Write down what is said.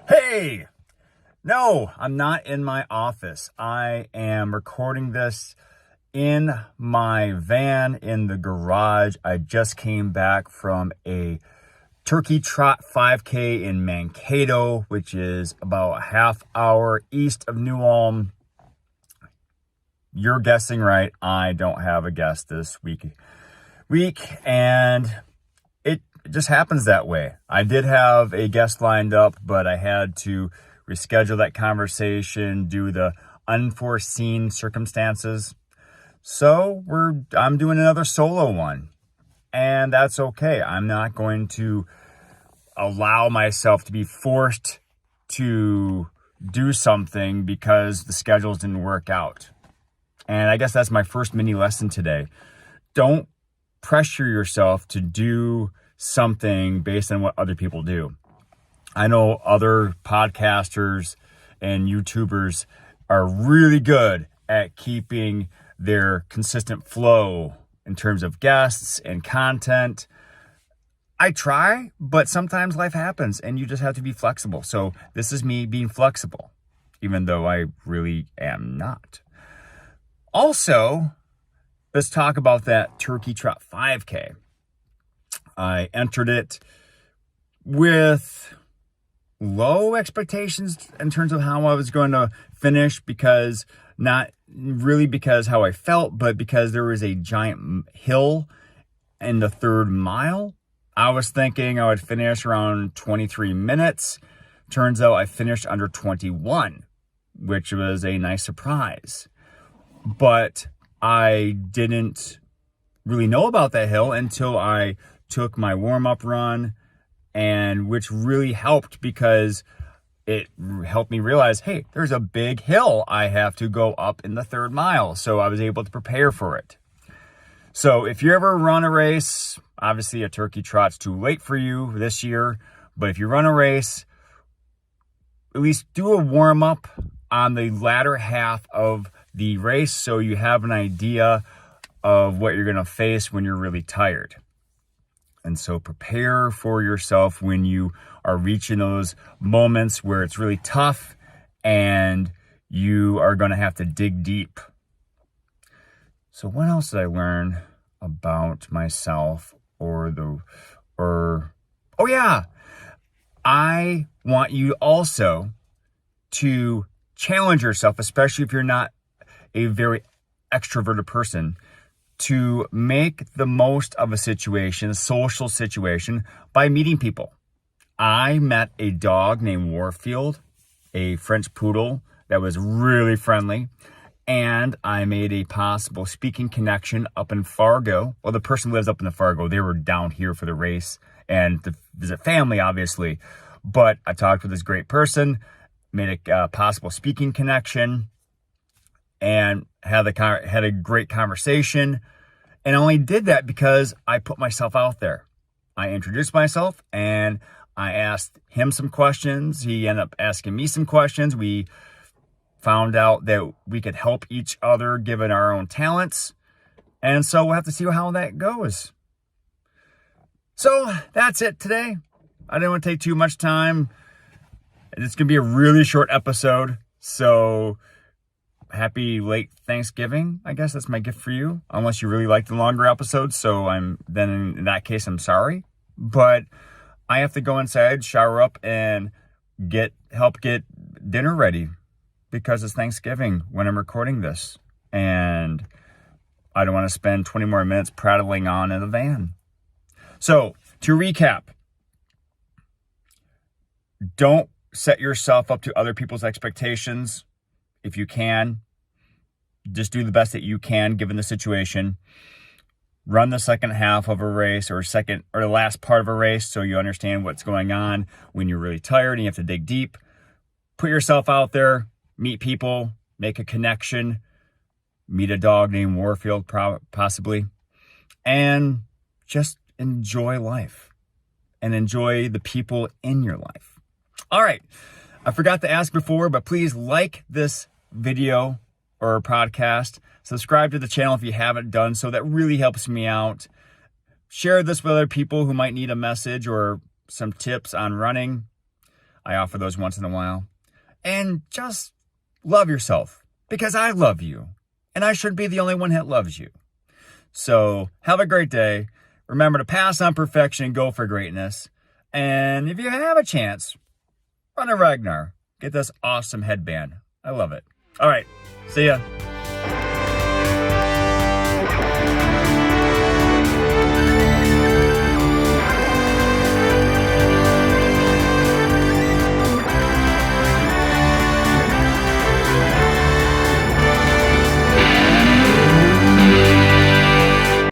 Hey, no, I'm not in my office. I am recording this in my van in the garage. I just came back from a Turkey Trot 5K in Mankato, which is about a half hour east of New Ulm. You're guessing right. I don't have a guest this week, and it just happens that way. I did have a guest lined up, but I had to reschedule that conversation due to the unforeseen circumstances. So I'm doing another solo one, and that's okay. I'm not going to allow myself to be forced to do something because the schedules didn't work out. And I guess that's my first mini lesson today. Don't pressure yourself to do something based on what other people do. I know other podcasters and YouTubers are really good at keeping their consistent flow in terms of guests and content. I try, but sometimes life happens and you just have to be flexible. So this is me being flexible, even though I really am not. Also, let's talk about that Turkey Trot 5K. I entered it with low expectations in terms of how I was going to finish, because not really because how I felt, but because there was a giant hill in the third mile. I was thinking I would finish around 23 minutes. Turns out I finished under 21, which was a nice surprise. But I didn't really know about that hill until I took my warm-up run, and which really helped because it helped me realize, hey, there's a big hill I have to go up in the third mile. So I was able to prepare for it. So if you ever run a race, obviously a Turkey Trot's too late for you this year, but if you run a race, at least do a warm-up on the latter half of the race so you have an idea of what you're going to face when you're really tired. And so prepare for yourself when you are reaching those moments where it's really tough and you are going to have to dig deep. So what else did I learn about myself I want you also to challenge yourself, especially if you're not a very extroverted person, to make the most of a situation, a social situation, by meeting people. I met a dog named Warfield, a French poodle that was really friendly, and I made a possible speaking connection up in Fargo. Well, the person lives up in the Fargo. They were down here for the race and to visit family, obviously. But I talked with this great person, made a possible speaking connection, and had a great conversation. And I only did that because I put myself out there. I introduced myself and I asked him some questions. He ended up asking me some questions. We found out that we could help each other given our own talents. And so we'll have to see how that goes. So that's it today. I didn't want to take too much time. It's going to be a really short episode. So happy late Thanksgiving. I guess that's my gift for you, unless you really like the longer episodes. So in that case, I'm sorry. But I have to go inside, shower up, and help get dinner ready because it's Thanksgiving when I'm recording this. And I don't want to spend 20 more minutes prattling on in the van. So to recap, don't set yourself up to other people's expectations. If you can, just do the best that you can given the situation. Run the second half of a race or the last part of a race so you understand what's going on when you're really tired and you have to dig deep. Put yourself out there, meet people, make a connection, meet a dog named Warfield possibly, and just enjoy life and enjoy the people in your life. All right. I forgot to ask before, but please like this video or podcast. Subscribe to the channel if you haven't done so. That really helps me out. Share this with other people who might need a message or some tips on running. I offer those once in a while. And just love yourself, because I love you. And I shouldn't be the only one that loves you. So have a great day. Remember to pass on perfection and go for greatness. And if you have a chance, run a Ragnar. Get this awesome headband. I love it. All right. See ya.